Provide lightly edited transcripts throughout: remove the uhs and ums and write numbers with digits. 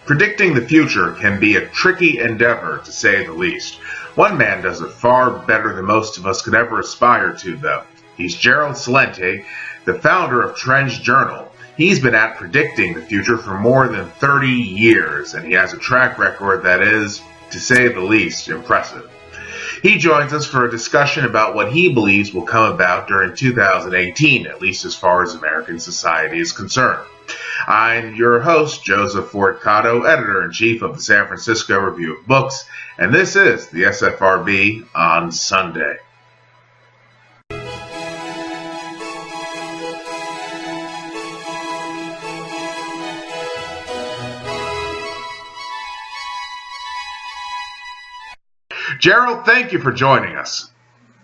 Predicting the future can be a tricky endeavor, to say the least. One man does it far better than most of us could ever aspire to, though. He's GERALD CELENTE, the founder of Trends Journal. He's been at predicting the future for more than 30 years, and he has a track record that is, to say the least, impressive. He joins us for a discussion about what he believes will come about during 2018, at least as far as American society is concerned. I'm your host, Joseph Fortucato, Editor-in-Chief of the San Francisco Review of Books, and this is the SFRB on Sunday. GERALD, thank you for joining us.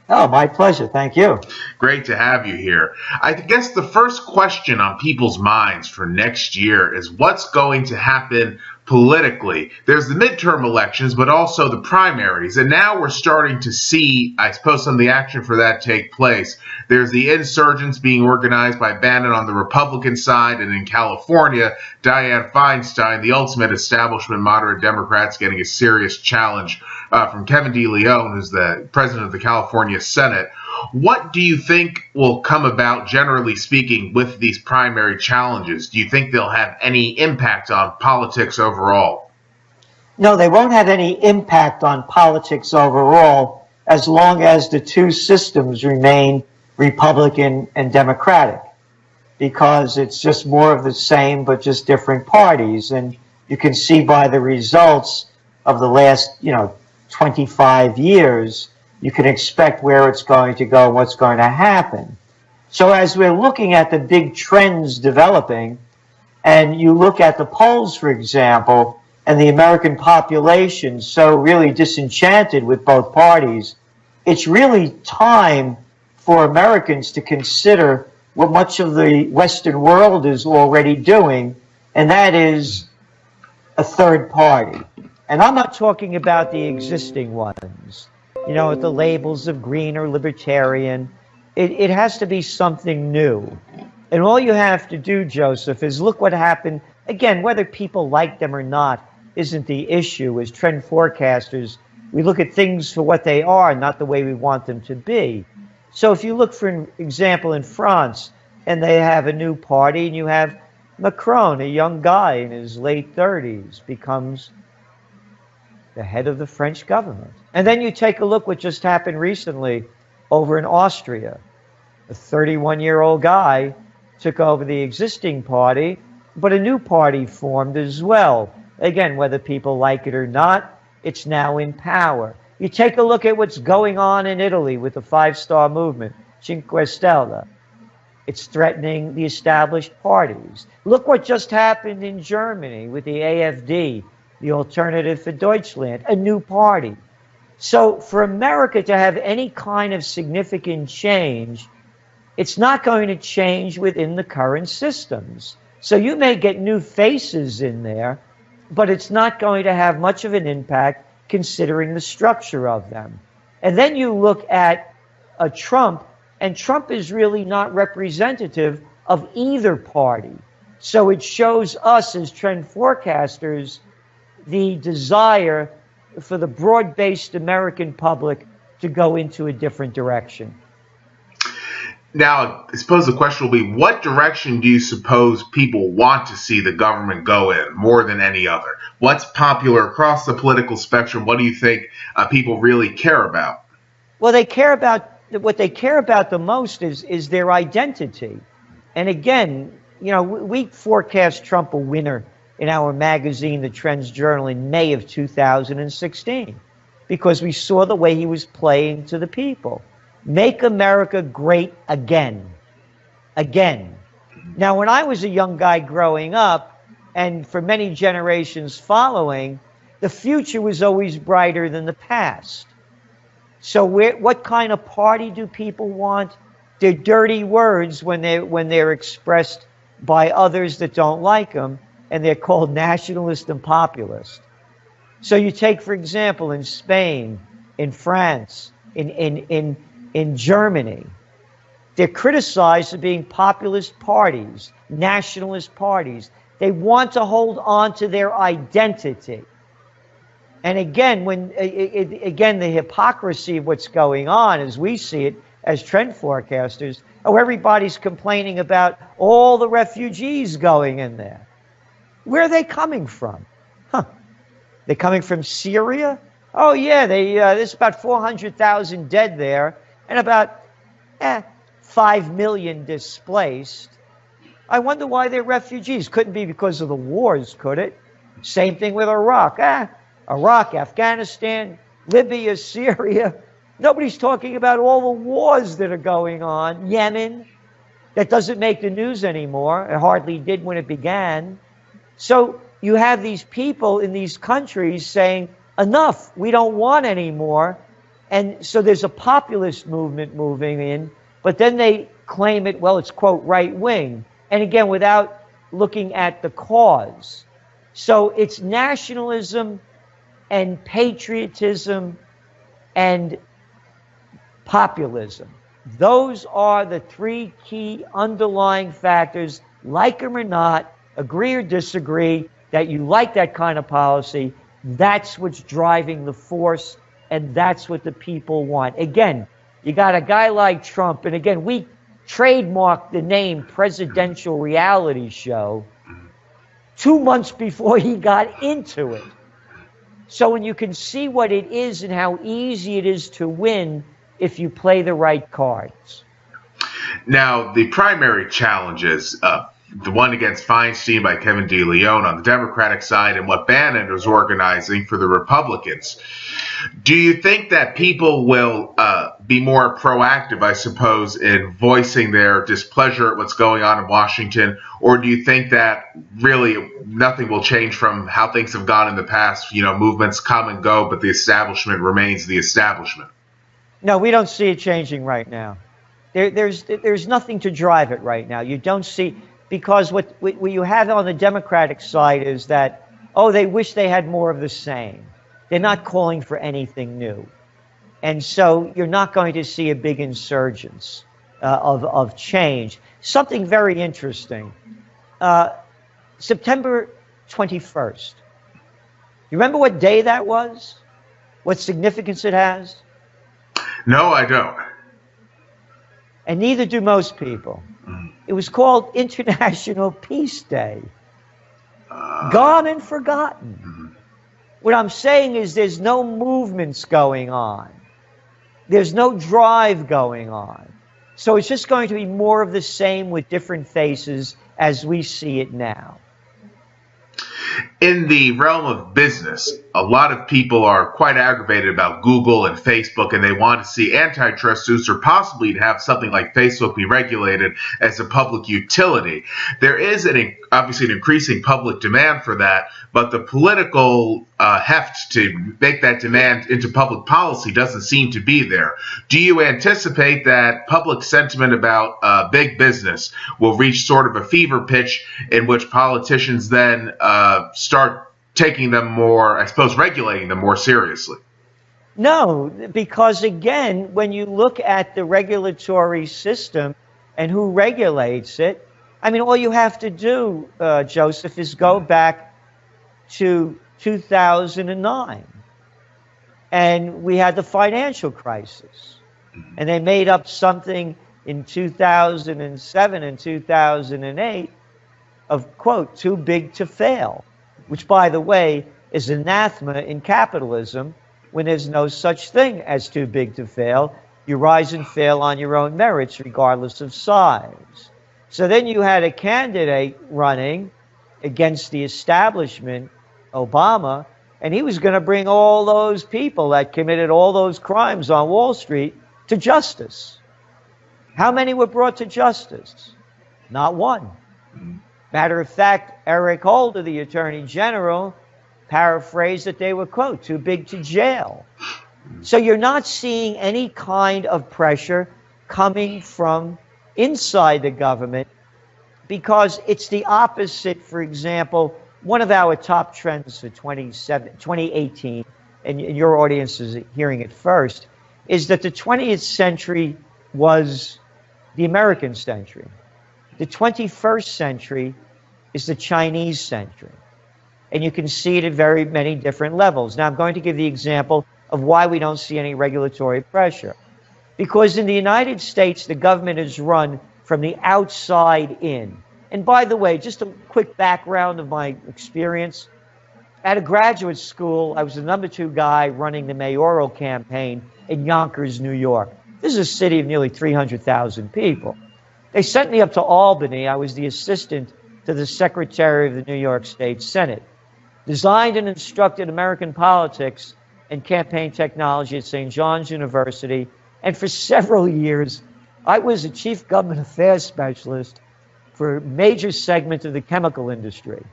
Oh, my pleasure. Thank you. Great to have you here. I guess the first question on people's minds for next year is what's going to happen politically. There's the midterm elections, but also the primaries. And now we're starting to see, I suppose, some of the action for that take place. There's the insurgents being organized by Bannon on the Republican side, and in California, Dianne Feinstein, the ultimate establishment moderate Democrats, getting a serious challenge from Kevin DeLeon, who's the president of the California Senate. What do you think will come about, generally speaking, with these primary challenges? Do you think they'll have any impact on politics overall? No, they won't have any impact on politics overall as long as the two systems remain Republican and Democratic, because it's just more of the same but just different parties. And you can see by the results of the last, 25 years, you can expect where it's going to go, what's going to happen. So as we're looking at the big trends developing, and you look at the polls, for example, and the American population so really disenchanted with both parties, it's really time for Americans to consider what much of the Western world is already doing, and that is a third party. And I'm not talking about the existing ones, with the labels of green or libertarian. It has to be something new. And all you have to do, Joseph, is look what happened. Again, whether people like them or not isn't the issue. As trend forecasters, we look at things for what they are, not the way we want them to be. So if you look, for example, in France, and they have a new party, and you have Macron, a young guy in his late 30s, becomes the head of the French government. And then you take a look what just happened recently over in Austria. A 31-year-old guy took over the existing party, but a new party formed as well. Again, whether people like it or not, it's now in power. You take a look at what's going on in Italy with the Five-Star Movement, Cinque Stelle. It's threatening the established parties. Look what just happened in Germany with the AfD, the Alternative for Deutschland, a new party. So for America to have any kind of significant change, it's not going to change within the current systems. So you may get new faces in there, but it's not going to have much of an impact considering the structure of them. And then you look at Trump, and Trump is really not representative of either party. So it shows us as trend forecasters the desire for the broad-based American public to go into a different direction. Now, I suppose the question will be, what direction do you suppose people want to see the government go in more than any other? What's popular across the political spectrum? What do you think people really care about? Well, what they care about the most is their identity. And again, we forecast Trump a winner in our magazine, The Trends Journal, in May of 2016, because we saw the way he was playing to the people. Make America great again. Again. Now, when I was a young guy growing up, and for many generations following, the future was always brighter than the past. So what kind of party do people want? They're dirty words when they're expressed by others that don't like them, and they're called nationalist and populist. So you take, for example, in Spain, in France, in Germany, they're criticized for being populist parties, nationalist parties. They want to hold on to their identity. And again, the hypocrisy of what's going on, as we see it as trend forecasters, everybody's complaining about all the refugees going in there. Where are they coming from? They're coming from Syria? Oh yeah, there's about 400,000 dead there, and about 5 million displaced. I wonder why they're refugees. Couldn't be because of the wars, could it? Same thing with Iraq. Iraq, Afghanistan, Libya, Syria. Nobody's talking about all the wars that are going on. Yemen, that doesn't make the news anymore. It hardly did when it began. So you have these people in these countries saying, enough, we don't want any more. And so there's a populist movement moving in, but then they claim it, well, it's, quote, right wing. And again, without looking at the cause. So it's nationalism and patriotism and populism. Those are the three key underlying factors, like them or not, agree or disagree, that you like that kind of policy. That's what's driving the force, and that's what the people want. Again, you got a guy like Trump, and again, we trademarked the name presidential reality show 2 months before he got into it. So when you can see what it is and how easy it is to win if you play the right cards. Now, the primary challenges, the one against Feinstein by Kevin De Leon on the Democratic side and what Bannon is organizing for the Republicans. Do you think that people will be more proactive, I suppose, in voicing their displeasure at what's going on in Washington? Or do you think that really nothing will change from how things have gone in the past? You know, movements come and go, but the establishment remains the establishment. No, we don't see it changing right now. There's nothing to drive it right now. You don't see, because what you have on the Democratic side is that, they wish they had more of the same. They're not calling for anything new. And so you're not going to see a big insurgence of change. Something very interesting. September 21st. You remember what day that was? What significance it has? No, I don't. And neither do most people. It was called International Peace Day. Gone and forgotten. What I'm saying is there's no movements going on. There's no drive going on. So it's just going to be more of the same with different faces as we see it now. In the realm of business, a lot of people are quite aggravated about Google and Facebook, and they want to see antitrust suits or possibly to have something like Facebook be regulated as a public utility. There is obviously an increasing public demand for that, but the political heft to make that demand into public policy doesn't seem to be there. Do you anticipate that public sentiment about big business will reach sort of a fever pitch in which politicians then start taking them more, I suppose, regulating them more seriously? No, because again, when you look at the regulatory system and who regulates it, I mean, all you have to do, Joseph, is go back to 2009. And we had the financial crisis. And they made up something in 2007 and 2008 of, quote, too big to fail, which, by the way, is anathema in capitalism when there's no such thing as too big to fail. You rise and fail on your own merits, regardless of size. So then you had a candidate running against the establishment, Obama, and he was going to bring all those people that committed all those crimes on Wall Street to justice. How many were brought to justice? Not one. Matter of fact, Eric Holder, the Attorney General, paraphrased that they were, quote, too big to jail. So you're not seeing any kind of pressure coming from inside the government, because it's the opposite. For example, one of our top trends for 2018, and your audience is hearing it first, is that the 20th century was the American century. The 21st century is the Chinese century. And you can see it at very many different levels. Now, I'm going to give the example of why we don't see any regulatory pressure. Because in the United States, the government is run from the outside in. And by the way, just a quick background of my experience. At a graduate school, I was the #2 guy running the mayoral campaign in Yonkers, New York. This is a city of nearly 300,000 people. They sent me up to Albany. I was the assistant to the Secretary of the New York State Senate. Designed and instructed American politics and campaign technology at St. John's University. And for several years, I was a chief government affairs specialist for a major segment of the chemical industry.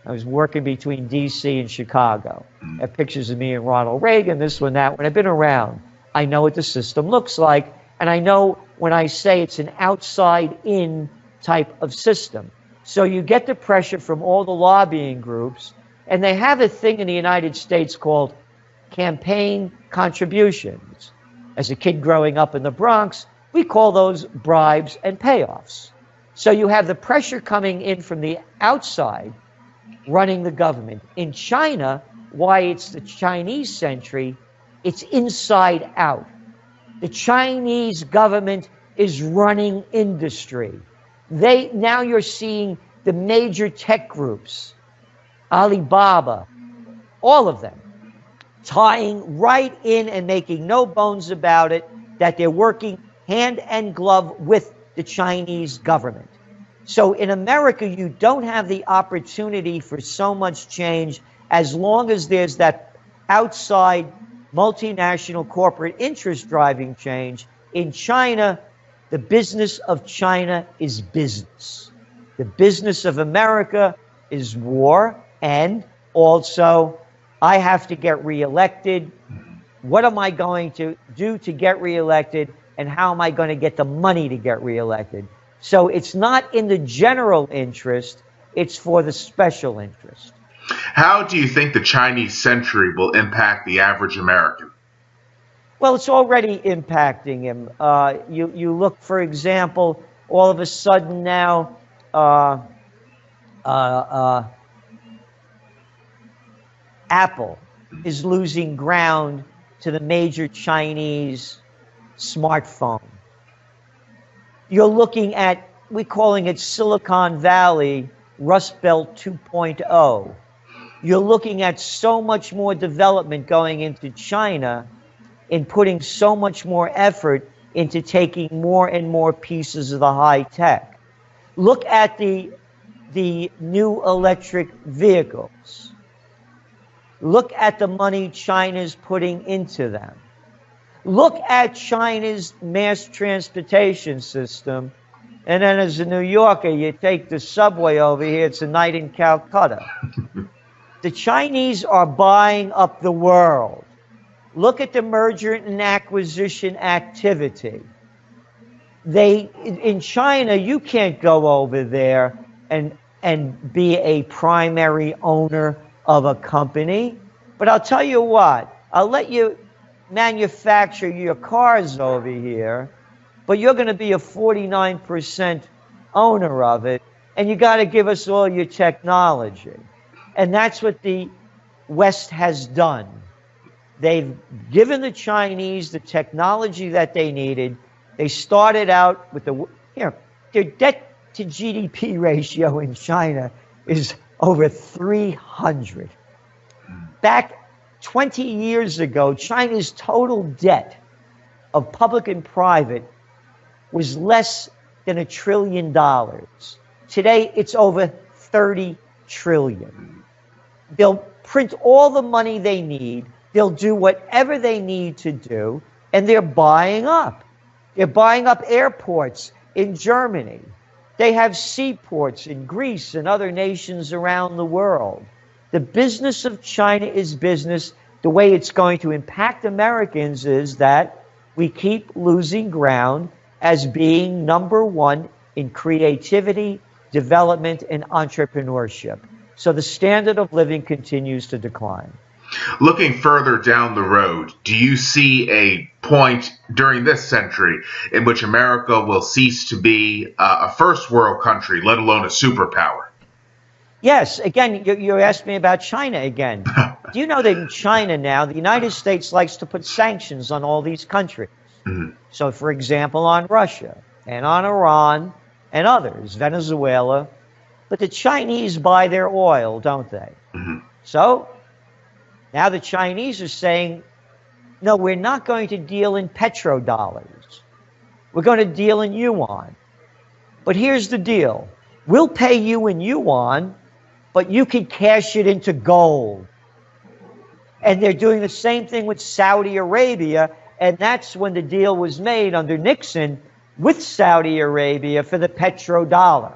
I was working between D.C. and Chicago. I have pictures of me and Ronald Reagan, this one, that one. I've been around. I know what the system looks like, and I know when I say it's an outside-in type of system. So you get the pressure from all the lobbying groups, and they have a thing in the United States called campaign contributions. As a kid growing up in the Bronx, we call those bribes and payoffs. So you have the pressure coming in from the outside, running the government. In China, why it's the Chinese century, it's inside out. The Chinese government is running industry. Now you're seeing the major tech groups, Alibaba, all of them, tying right in and making no bones about it that they're working hand and glove with the Chinese government. So in America, you don't have the opportunity for so much change as long as there's that outside multinational corporate interest driving change. In China, the business of China is business. The business of America is war, and also I have to get reelected. What am I going to do to get reelected, and how am I going to get the money to get reelected? So it's not in the general interest, it's for the special interest. How do you think the Chinese century will impact the average American? Well, it's already impacting him. You look, for example, all of a sudden now, Apple is losing ground to the major Chinese smartphone. You're looking at, we're calling it Silicon Valley, Rust Belt 2.0. You're looking at so much more development going into China in putting so much more effort into taking more and more pieces of the high tech. Look at the new electric vehicles. Look at the money China's putting into them. Look at China's mass transportation system, and then as a New Yorker, you take the subway over here, it's a night in Calcutta. The Chinese are buying up the world. Look at the merger and acquisition activity. In China, you can't go over there and be a primary owner of a company. But I'll tell you what, I'll let you manufacture your cars over here, but you're going to be a 49% owner of it, and you got to give us all your technology. And that's what the West has done. They've given the Chinese the technology that they needed. They started out with their debt to GDP ratio in China is over 300. Back 20 years ago, China's total debt of public and private was less than $1 trillion. Today, it's over 30 trillion. They'll print all the money they need. They'll do whatever they need to do, and they're buying up. They're buying up airports in Germany. They have seaports in Greece and other nations around the world. The business of China is business. The way it's going to impact Americans is that we keep losing ground as being #1 in creativity, development, and entrepreneurship. So the standard of living continues to decline. Looking further down the road, do you see a point during this century in which America will cease to be a first world country, let alone a superpower? Yes, again, you asked me about China again. Do you know that in China now, the United States likes to put sanctions on all these countries? Mhm. So, for example, on Russia and on Iran and others, Venezuela. But the Chinese buy their oil, don't they? Mhm. So now the Chinese are saying, no, we're not going to deal in petrodollars. We're going to deal in yuan. But here's the deal. We'll pay you in yuan, but you can cash it into gold. And they're doing the same thing with Saudi Arabia. And that's when the deal was made under Nixon with Saudi Arabia for the petrodollar.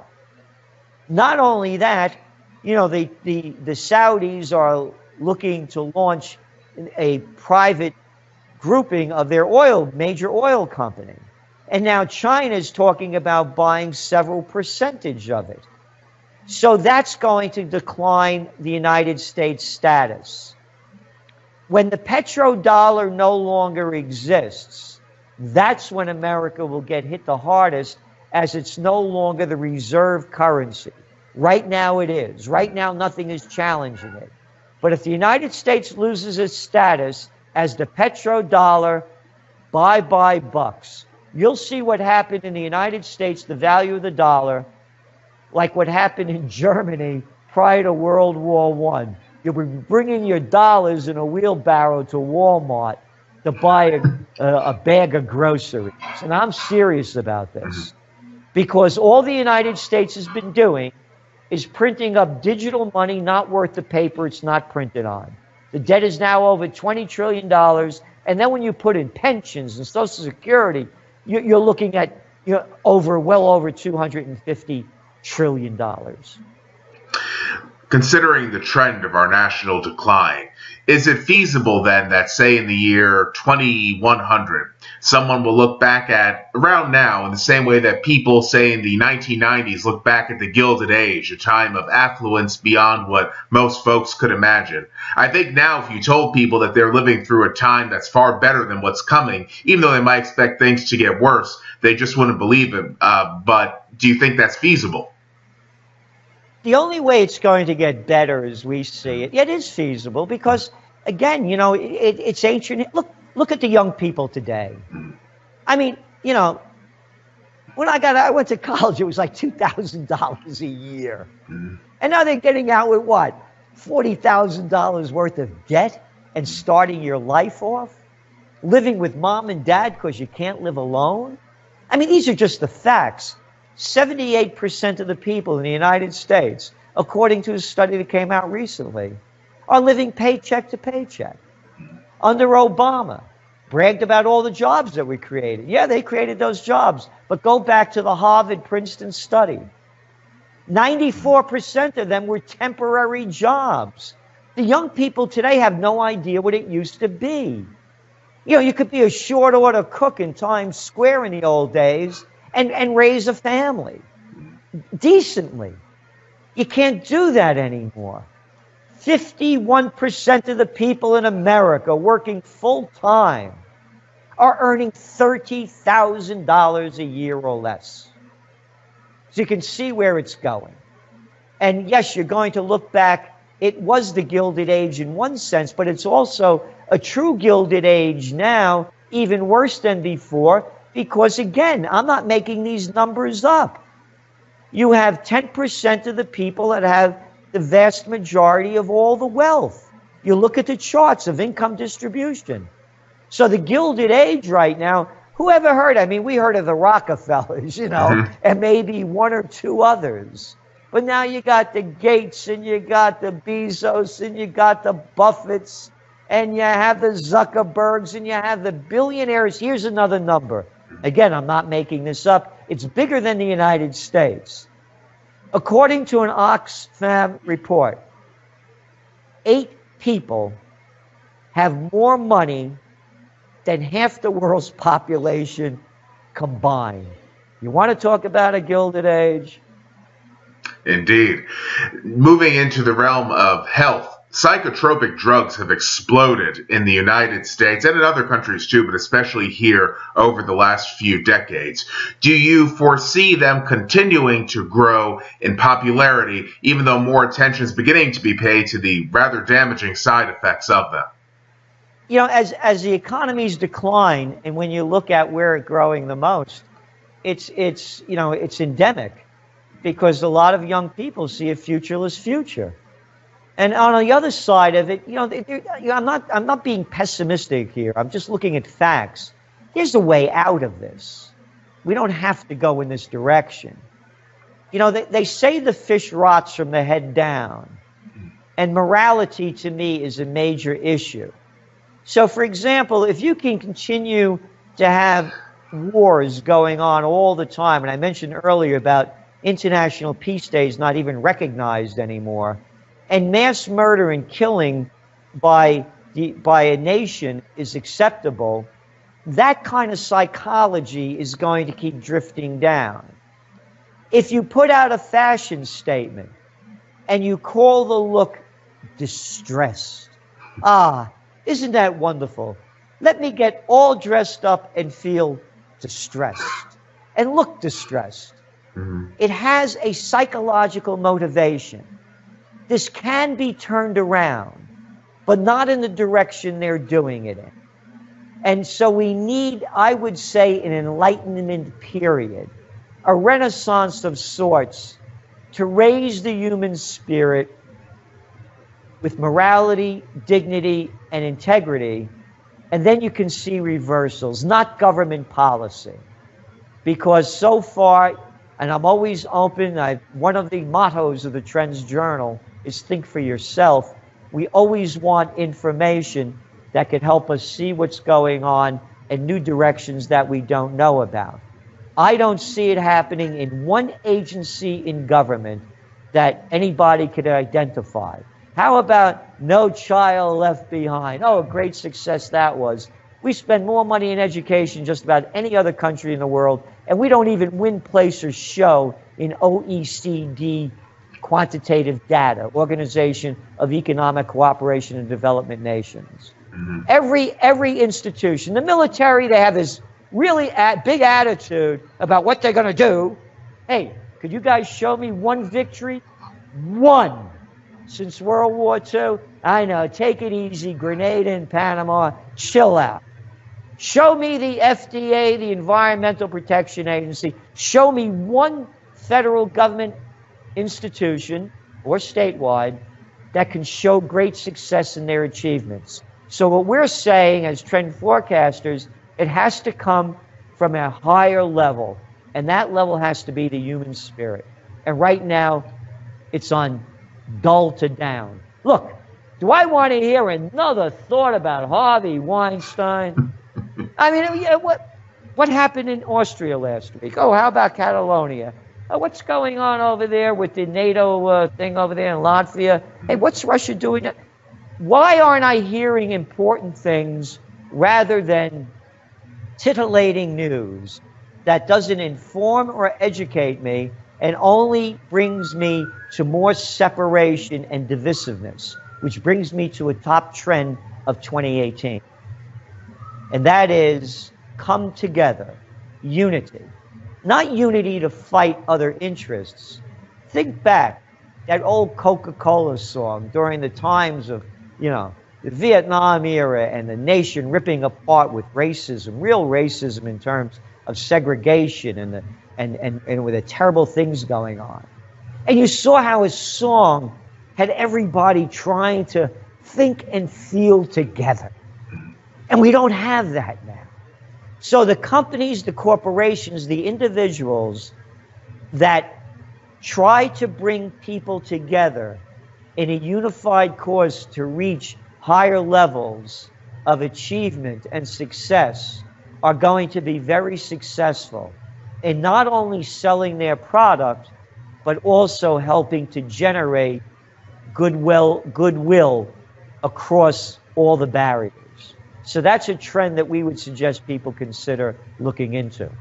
Not only that, you know, the Saudis are looking to launch a private grouping of their major oil company. And now China is talking about buying several percentage of it. So that's going to decline the United States status. When the petrodollar no longer exists, that's when America will get hit the hardest, as it's no longer the reserve currency. Right now it is. Right now nothing is challenging it. But if the United States loses its status as the petrodollar, bye-bye bucks. You'll see what happened in the United States, the value of the dollar, like what happened in Germany prior to World War I. You'll be bringing your dollars in a wheelbarrow to Walmart to buy a bag of groceries. And I'm serious about this. Because all the United States has been doing is printing up digital money not worth the paper it's not printed on. The debt is now over $20 trillion. And then when you put in pensions and Social Security, you're looking at well over $250 trillion. Considering the trend of our national decline, is it feasible then that, say, in the year 2100, someone will look back at around now in the same way that people, say, in the 1990s look back at the Gilded Age, a time of affluence beyond what most folks could imagine? I think now if you told people that they're living through a time that's far better than what's coming, even though they might expect things to get worse, they just wouldn't believe it. But do you think that's feasible? The only way it's going to get better as we see it, it is feasible because, again, it's ancient. Look at the young people today. I mean, when I went to college, it was like $2,000 a year. And now they're getting out with what? $40,000 worth of debt and starting your life off? Living with mom and dad because you can't live alone? I mean, these are just the facts. 78% of the people in the United States, according to a study that came out recently, are living paycheck to paycheck. Under Obama, bragged about all the jobs that we created. Yeah, they created those jobs, but go back to the Harvard-Princeton study. 94% of them were temporary jobs. The young people today have no idea what it used to be. You could be a short order cook in Times Square in the old days and raise a family decently. You can't do that anymore. 51% of the people in America working full-time are earning $30,000 a year or less. So you can see where it's going. And yes, you're going to look back. It was the Gilded Age in one sense, but it's also a true Gilded Age now, even worse than before, because again, I'm not making these numbers up. You have 10% of the people that have the vast majority of all the wealth. You look at the charts of income distribution. So the Gilded Age right now, who ever heard? I mean, we heard of the Rockefellers, and maybe one or two others. But now you got the Gates, and you got the Bezos, and you got the Buffetts, and you have the Zuckerbergs, and you have the billionaires. Here's another number. Again, I'm not making this up. It's bigger than the United States. According to an Oxfam report, 8 people have more money than half the world's population combined. You want to talk about a Gilded Age? Indeed. Moving into the realm of health, Psychotropic drugs have exploded in the United States and in other countries too, but especially here over the last few decades. Do you foresee them continuing to grow in popularity, even though more attention is beginning to be paid to the rather damaging side effects of them? You know, as the economies decline, and when you look at where it's growing the most, it's endemic, because a lot of young people see a futureless future. And on the other side of it, I'm not being pessimistic here. I'm just looking at facts. There's a way out of this. We don't have to go in this direction. They say the fish rots from the head down, and morality to me is a major issue. So, for example, if you can continue to have wars going on all the time, and I mentioned earlier about International Peace Days not even recognized anymore, and mass murder and killing by a nation is acceptable, that kind of psychology is going to keep drifting down. If you put out a fashion statement and you call the look distressed, isn't that wonderful? Let me get all dressed up and feel distressed and look distressed. Mm-hmm. It has a psychological motivation. This can be turned around, but not in the direction they're doing it in. And so we need, I would say, an enlightenment period, a renaissance of sorts, to raise the human spirit with morality, dignity, and integrity, and then you can see reversals, not government policy. Because so far, and I'm always open, one of the mottos of the Trends Journal is think for yourself. We always want information that could help us see what's going on and new directions that we don't know about. I don't see it happening in one agency in government that anybody could identify. How about No Child Left Behind? Oh, a great success that was. We spend more money in education just about any other country in the world, and we don't even win, place, or show in OECD quantitative data, Organization of Economic Cooperation and Development Nations. Mm-hmm. Every institution, the military, they have this really big attitude about what they're going to do. Hey, could you guys show me one victory? One. Since World War II, I know, take it easy, Grenada in Panama, chill out. Show me the FDA, the Environmental Protection Agency. Show me one federal government institution or statewide that can show great success in their achievements. So what we're saying as trend forecasters, it has to come from a higher level, and that level has to be the human spirit. And right now, it's on dull to down. Look, do I want to hear another thought about Harvey Weinstein? I mean, what happened in Austria last week? Oh, how about Catalonia? Oh, what's going on over there with the NATO thing over there in Latvia? Hey, what's Russia doing? Why aren't I hearing important things rather than titillating news that doesn't inform or educate me and only brings me to more separation and divisiveness, which brings me to a top trend of 2018. And that is come together, unity. Not unity to fight other interests. Think back, that old Coca-Cola song during the times of, the Vietnam era and the nation ripping apart with racism, real racism in terms of segregation and with the terrible things going on. And you saw how his song had everybody trying to think and feel together. And we don't have that now. So the companies, the corporations, the individuals that try to bring people together in a unified cause to reach higher levels of achievement and success are going to be very successful in not only selling their product, but also helping to generate goodwill across all the barriers. So that's a trend that we would suggest people consider looking into.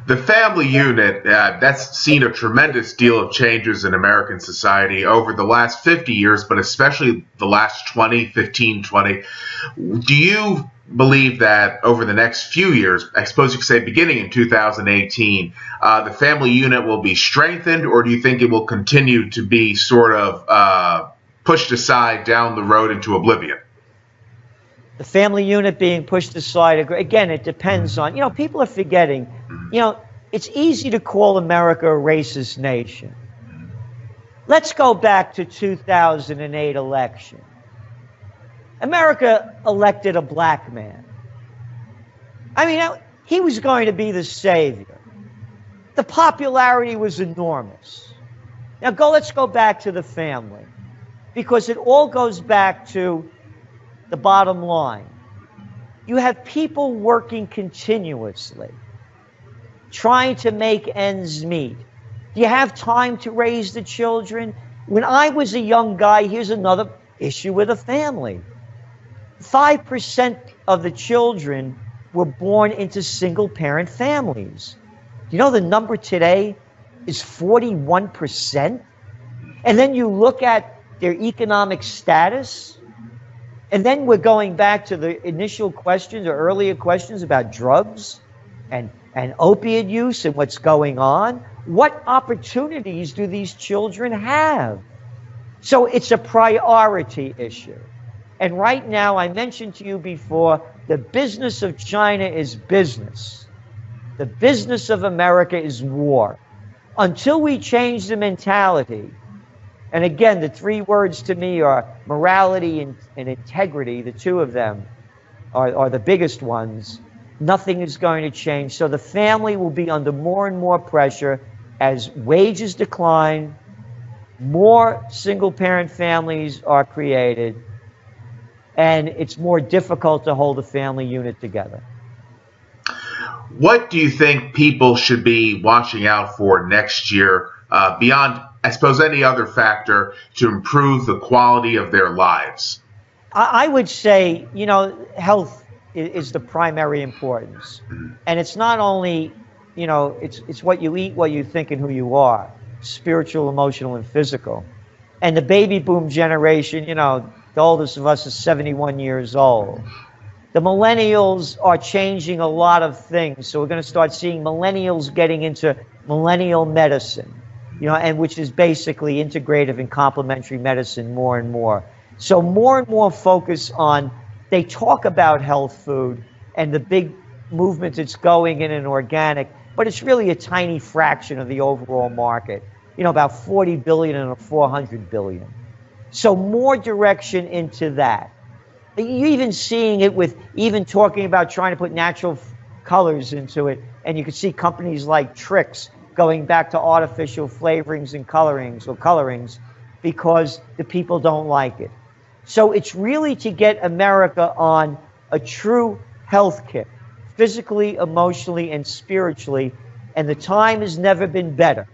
The family unit, that's seen a tremendous deal of changes in American society over the last 50 years, but especially the last 20. Do you believe that over the next few years, I suppose you could say beginning in 2018, the family unit will be strengthened, or do you think it will continue to be sort of pushed aside down the road into oblivion? The family unit being pushed aside, again, it depends on, people are forgetting, it's easy to call America a racist nation. Let's go back to 2008 election. America elected a black man. I mean, he was going to be the savior. The popularity was enormous. Now let's go back to the family, because it all goes back to the bottom line. You have people working continuously, trying to make ends meet. Do you have time to raise the children? When I was a young guy, here's another issue with a family. 5% of the children were born into single-parent families. You know the number today is 41%? And then you look at their economic status, and then we're going back to the initial questions or earlier questions about drugs and opiate use and what's going on. What opportunities do these children have? So it's a priority issue. And right now, I mentioned to you before, the business of China is business. The business of America is war. Until we change the mentality, and again, the three words to me are morality and integrity. The two of them are the biggest ones. Nothing is going to change. So the family will be under more and more pressure as wages decline, more single-parent families are created, and it's more difficult to hold a family unit together. What do you think people should be watching out for next year beyond, I suppose, any other factor to improve the quality of their lives? I would say, health is the primary importance. And it's not only, it's what you eat, what you think, and who you are, spiritual, emotional, and physical. And the baby boom generation, the oldest of us is 71 years old. The millennials are changing a lot of things. So we're going to start seeing millennials getting into millennial medicine, and which is basically integrative and complementary medicine more and more. So more and more focus on, they talk about health food and the big movement that's going in an organic, but it's really a tiny fraction of the overall market. About 40 billion and 400 billion. So more direction into that. You're even seeing it with even talking about trying to put natural colors into it. And you can see companies like Trix going back to artificial flavorings and colorings because the people don't like it. So it's really to get America on a true health kick, physically, emotionally, and spiritually. And the time has never been better.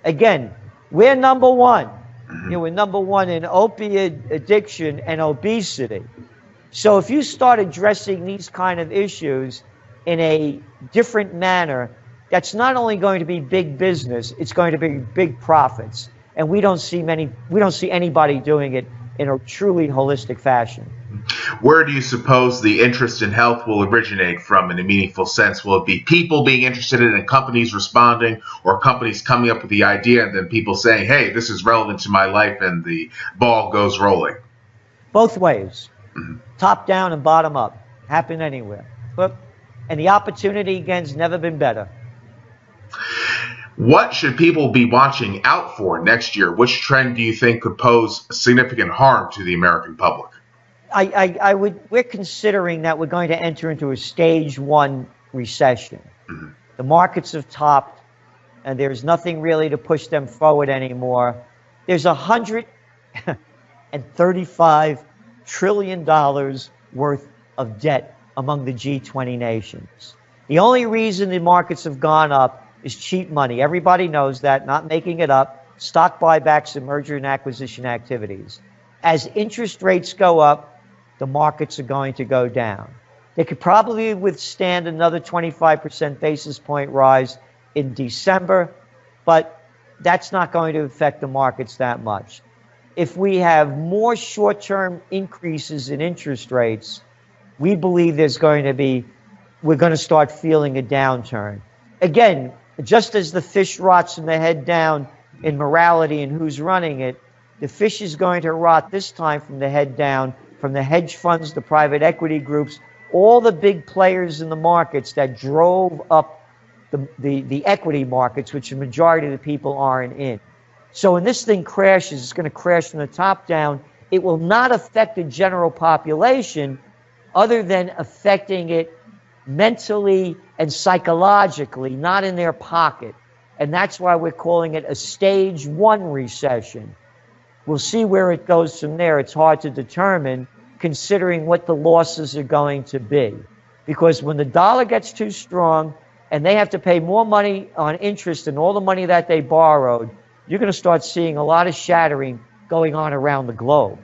Again, we're number one. We're number one in opiate addiction and obesity. So if you start addressing these kind of issues in a different manner, that's not only going to be big business, it's going to be big profits. And we don't see anybody doing it in a truly holistic fashion. Where do you suppose the interest in health will originate from in a meaningful sense? Will it be people being interested in it and companies responding, or companies coming up with the idea and then people saying, hey, this is relevant to my life, and the ball goes rolling? Both ways. Top down and bottom up. Happen anywhere. And the opportunity, again, has never been better. What should people be watching out for next year? Which trend do you think could pose significant harm to the American public? We're considering that we're going to enter into a stage 1 recession. The markets have topped, and there's nothing really to push them forward anymore. There's $135 trillion worth of debt among the G20 nations. The only reason the markets have gone up is cheap money. Everybody knows that, not making it up. Stock buybacks and merger and acquisition activities. As interest rates go up, the markets are going to go down. They could probably withstand another 25% basis point rise in December, but that's not going to affect the markets that much. If we have more short-term increases in interest rates, we believe we're going to start feeling a downturn. Again, just as the fish rots from the head down in morality and who's running it, the fish is going to rot this time from the head down, from the hedge funds, the private equity groups, all the big players in the markets that drove up the equity markets, which the majority of the people aren't in. So when this thing crashes, it's going to crash from the top down. It will not affect the general population other than affecting it mentally and psychologically, not in their pocket. And that's why we're calling it a stage 1 recession. We'll see where it goes from there. It's hard to determine, considering what the losses are going to be. Because when the dollar gets too strong and they have to pay more money on interest than all the money that they borrowed, you're going to start seeing a lot of shattering going on around the globe.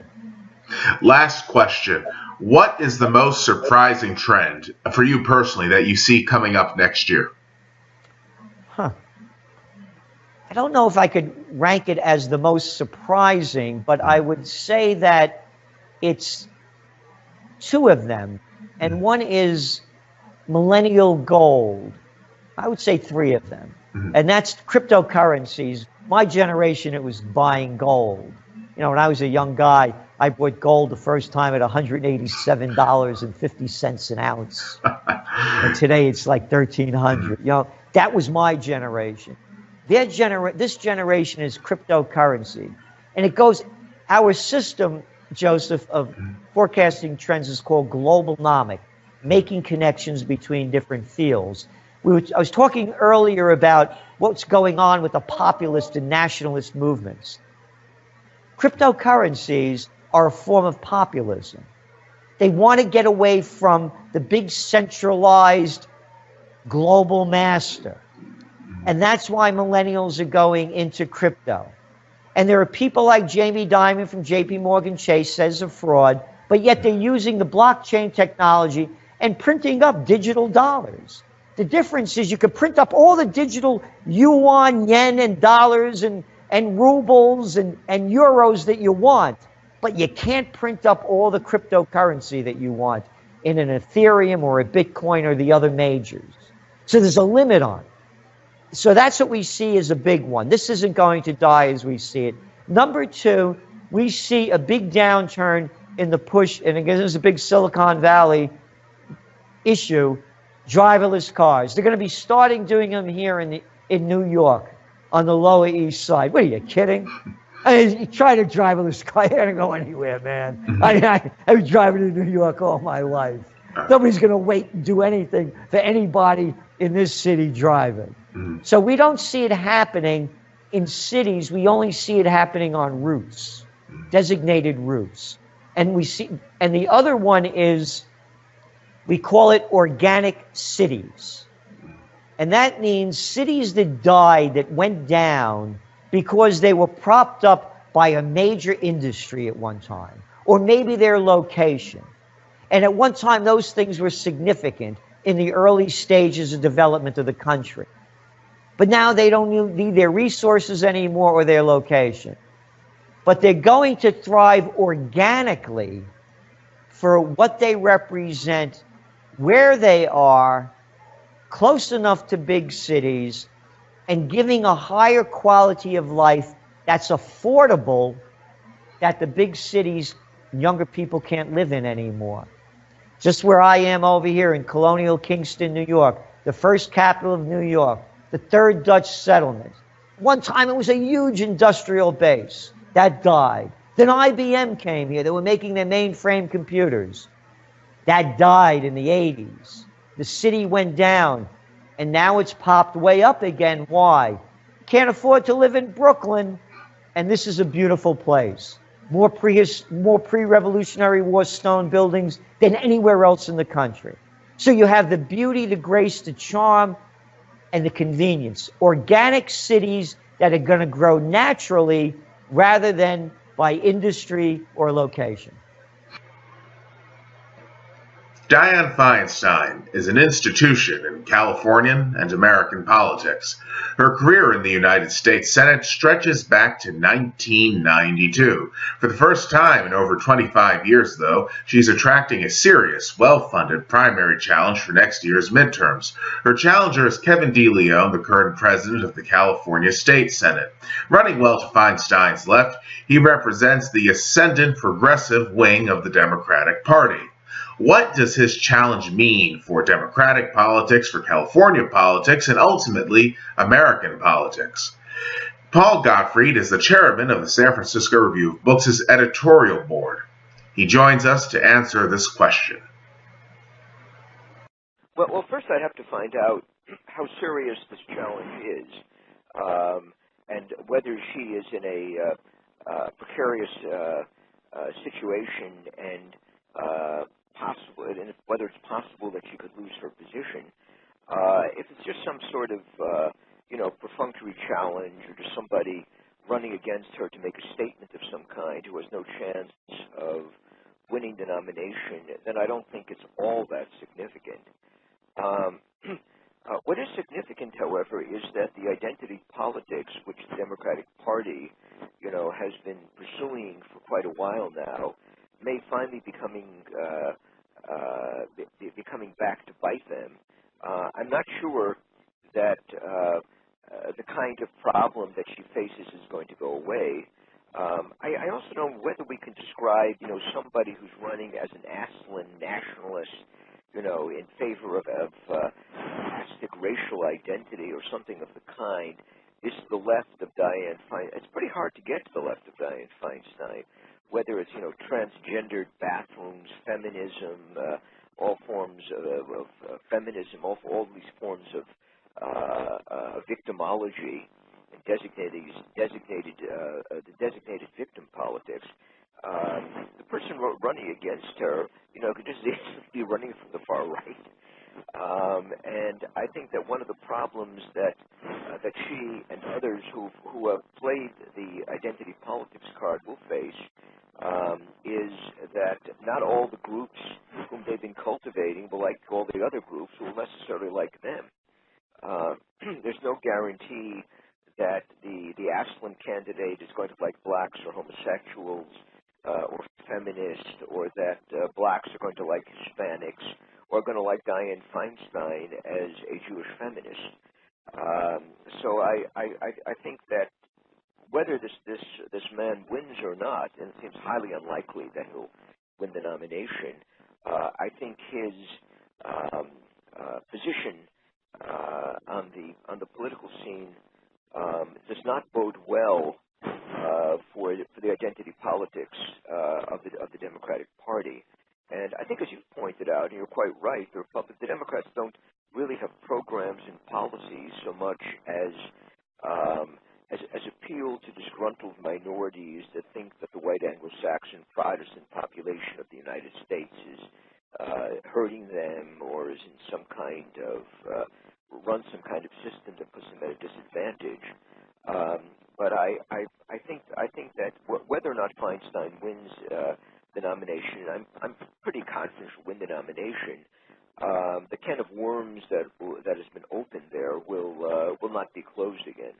Last question. What is the most surprising trend for you personally that you see coming up next year? I don't know if I could rank it as the most surprising, but I would say that it's two of them. And one is millennial gold. I would say three of them. And that's cryptocurrencies. My generation, it was buying gold. You know, when I was a young guy, I bought gold the first time at $187.50 an ounce. And today it's like $1,300. You know, that was my generation. This generation is cryptocurrency. And it goes, our system, Joseph, of forecasting trends is called globalnomic, making connections between different fields. I was talking earlier about what's going on with the populist and nationalist movements. Cryptocurrencies are a form of populism. They want to get away from the big centralized global master. And that's why millennials are going into crypto. And there are people like Jamie Dimon from JP Morgan Chase says a fraud, but yet they're using the blockchain technology and printing up digital dollars. The difference is you could print up all the digital yuan, yen, and dollars and rubles and euros that you want, but you can't print up all the cryptocurrency that you want in an Ethereum or a Bitcoin or the other majors. So there's a limit on it. So that's what we see as a big one. This isn't going to die as we see it. Number two, we see a big downturn in the push, and again, this is a big Silicon Valley issue, driverless cars. They're going to be starting doing them here in New York on the Lower East Side. What are you kidding? I mean, you try to driverless car, I don't go anywhere, man. I was driving in New York all my life. Nobody's going to wait and do anything for anybody in this city driving. So we don't see it happening in cities. We only see it happening on routes, designated routes. And the other one is, we call it organic cities. And that means cities that died, that went down because they were propped up by a major industry at one time, or maybe their location. And at one time, those things were significant in the early stages of development of the country. But now they don't need their resources anymore or their location. But they're going to thrive organically for what they represent, where they are, close enough to big cities, and giving a higher quality of life that's affordable, that the big cities, younger people can't live in anymore. Just where I am over here in colonial Kingston, New York, the first capital of New York, the third Dutch settlement. One time it was a huge industrial base. That died. Then IBM came here. They were making their mainframe computers. That died in the 80s. The city went down, and now it's popped way up again. Why? Can't afford to live in Brooklyn, and this is a beautiful place. More pre-Revolutionary War stone buildings than anywhere else in the country. So you have the beauty, the grace, the charm, and the convenience. Organic cities that are going to grow naturally rather than by industry or location. Dianne Feinstein is an institution in Californian and American politics. Her career in the United States Senate stretches back to 1992. For the first time in over 25 years, though, she's attracting a serious, well-funded primary challenge for next year's midterms. Her challenger is Kevin DeLeon, the current president of the California State Senate. Running well to Feinstein's left, he represents the ascendant progressive wing of the Democratic Party. What does his challenge mean for Democratic politics, for California politics, and ultimately American politics? Paul Gottfried is the chairman of the San Francisco Review of Books' editorial board. He joins us to answer this question. Well, first I'd have to find out how serious this challenge is, and whether she is in a precarious situation, and whether it's possible that she could lose her position. If it's just some sort of perfunctory challenge, or just somebody running against her to make a statement of some kind who has no chance of winning the nomination, then I don't think it's all that significant. What is significant, however, is that the identity politics, which the Democratic Party, has been pursuing for quite a while now, may finally be coming back to bite them. I'm not sure that the kind of problem that she faces is going to go away. I also don't know whether we can describe, somebody who's running as an Aslan nationalist, in favor of ethnic racial identity or something of the kind, is the left of Dianne Feinstein. It's pretty hard to get to the left of Dianne Feinstein, whether it's, transgendered bathrooms, feminism, all forms of feminism, all these forms of victimology and designated victim politics. The person running against her, could just be running from the far right. And I think that one of the problems that she and others who have played the identity politics card will face is that not all the groups whom they've been cultivating will like all the other groups who will necessarily like them. There's no guarantee that the Aslan candidate is going to like blacks or homosexuals or feminists, or that blacks are going to like Hispanics, or going to like Dianne Feinstein as a Jewish feminist. So I think that whether this man wins or not, and it seems highly unlikely that he'll win the nomination, I think his position on the political scene does not bode well for the identity politics of the Democratic Party. And I think, as you've pointed out, and you're quite right, the Democrats don't really have programs and policies so much as appeal to disgruntled minorities that think that the white Anglo-Saxon Protestant population of the United States is hurting them, or is in some kind of runs some kind of system that puts them at a disadvantage. But I think that whether or not Feinstein wins the nomination, I'm pretty confident she'll win the nomination. The can of worms that has been opened there will not be closed again.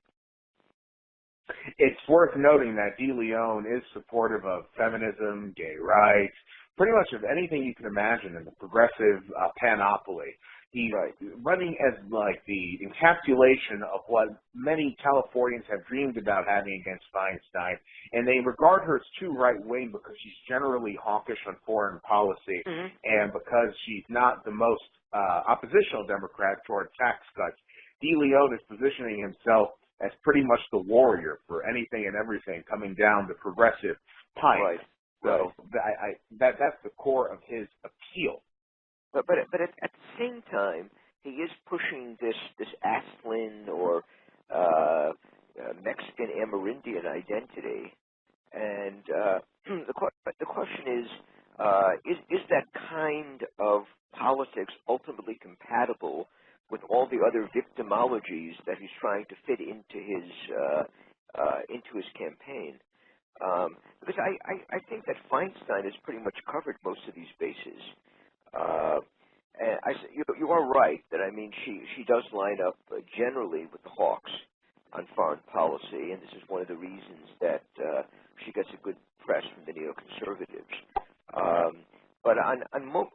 It's worth noting that DeLeon is supportive of feminism, gay rights, pretty much of anything you can imagine in the progressive panoply. He's running as like the encapsulation of what many Californians have dreamed about having against Feinstein, and they regard her as too right-wing because she's generally hawkish on foreign policy, and because she's not the most oppositional Democrat toward tax cuts. DeLeon is positioning himself as pretty much the warrior for anything and everything coming down the progressive pipe. So that's the core of his appeal. But at the same time, he is pushing this Aslan or Mexican Amerindian identity, and the question is that kind of politics ultimately compatible with all the other victimologies that he's trying to fit into his campaign? Because I think that Feinstein has pretty much covered most of these bases. And you are right that I mean she does line up generally with the hawks on foreign policy, and this is one of the reasons that she gets a good press from the neoconservatives. But on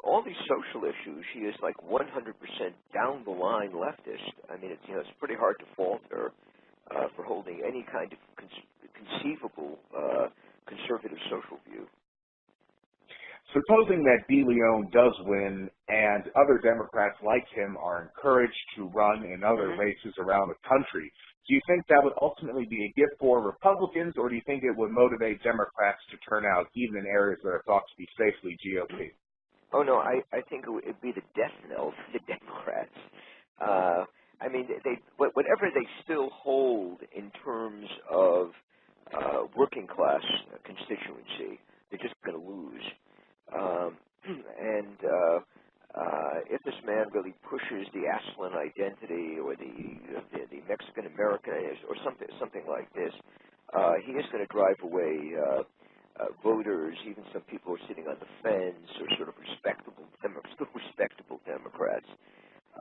all these social issues, she is like 100% down the line leftist. I mean, it's pretty hard to fault her for holding any kind of conceivable conservative social view. Supposing that De Leon does win and other Democrats like him are encouraged to run in other races around the country, do you think that would ultimately be a gift for Republicans, or do you think it would motivate Democrats to turn out even in areas that are thought to be safely GOP? Oh, no, I think it would be the death knell for the Democrats. I mean, whatever they still hold in terms of working class constituency, they're just going to lose. If this man really pushes the Aslan identity or the Mexican American or something like this, he is going to drive away voters, even some people who are sitting on the fence or sort of respectable Democrats.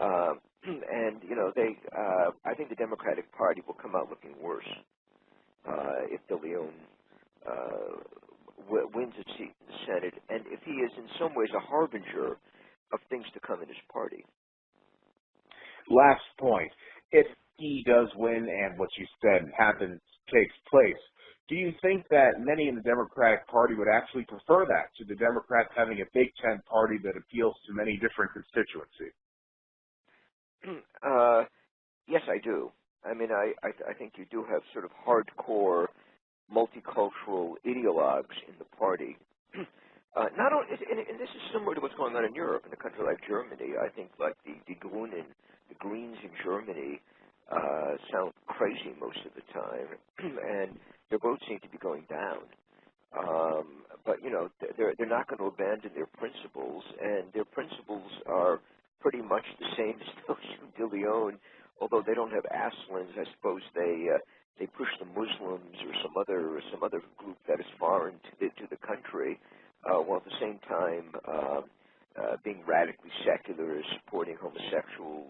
And you know, I think the Democratic Party will come out looking worse if De Leon wins a seat in the Senate, and if he is in some ways a harbinger of things to come in his party. Last point. If he does win and what you said takes place, do you think that many in the Democratic Party would actually prefer that to the Democrats having a Big Tent party that appeals to many different constituencies? Yes, I do. I mean, I think you do have sort of hardcore multicultural ideologues in the party. Not only, and this is similar to what's going on in Europe, in a country like Germany. I think like the Grünen, the Greens in Germany, sound crazy most of the time, and their votes seem to be going down. But you know, they're not going to abandon their principles, and their principles are pretty much the same as those of De Leon, although they don't have Aslans. I suppose they push the Muslims or some other group that is foreign to the country, while at the same time being radically secular, supporting homosexual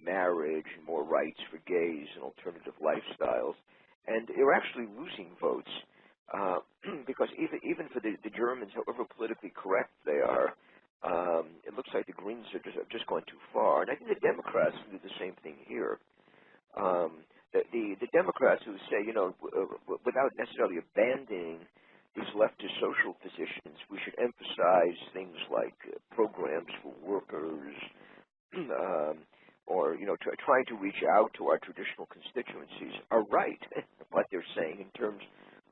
marriage and more rights for gays and alternative lifestyles. And they're actually losing votes because even for the Germans, however politically correct they are, it looks like the Greens are just going too far. And I think the Democrats do the same thing here. The Democrats who say, you know, without necessarily abandoning these leftist social positions, we should emphasize things like programs for workers, or you know, trying to reach out to our traditional constituencies, are right what they're saying in terms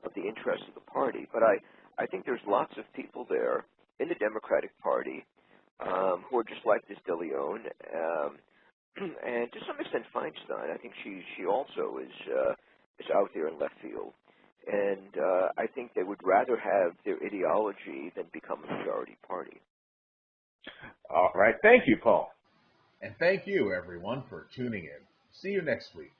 of the interests of the party. But I think there's lots of people there in the Democratic Party who are just like this De Leon. And to some extent, Feinstein. I think she also is out there in left field, and I think they would rather have their ideology than become a majority party. All right, thank you, Paul. And thank you, everyone, for tuning in. See you next week.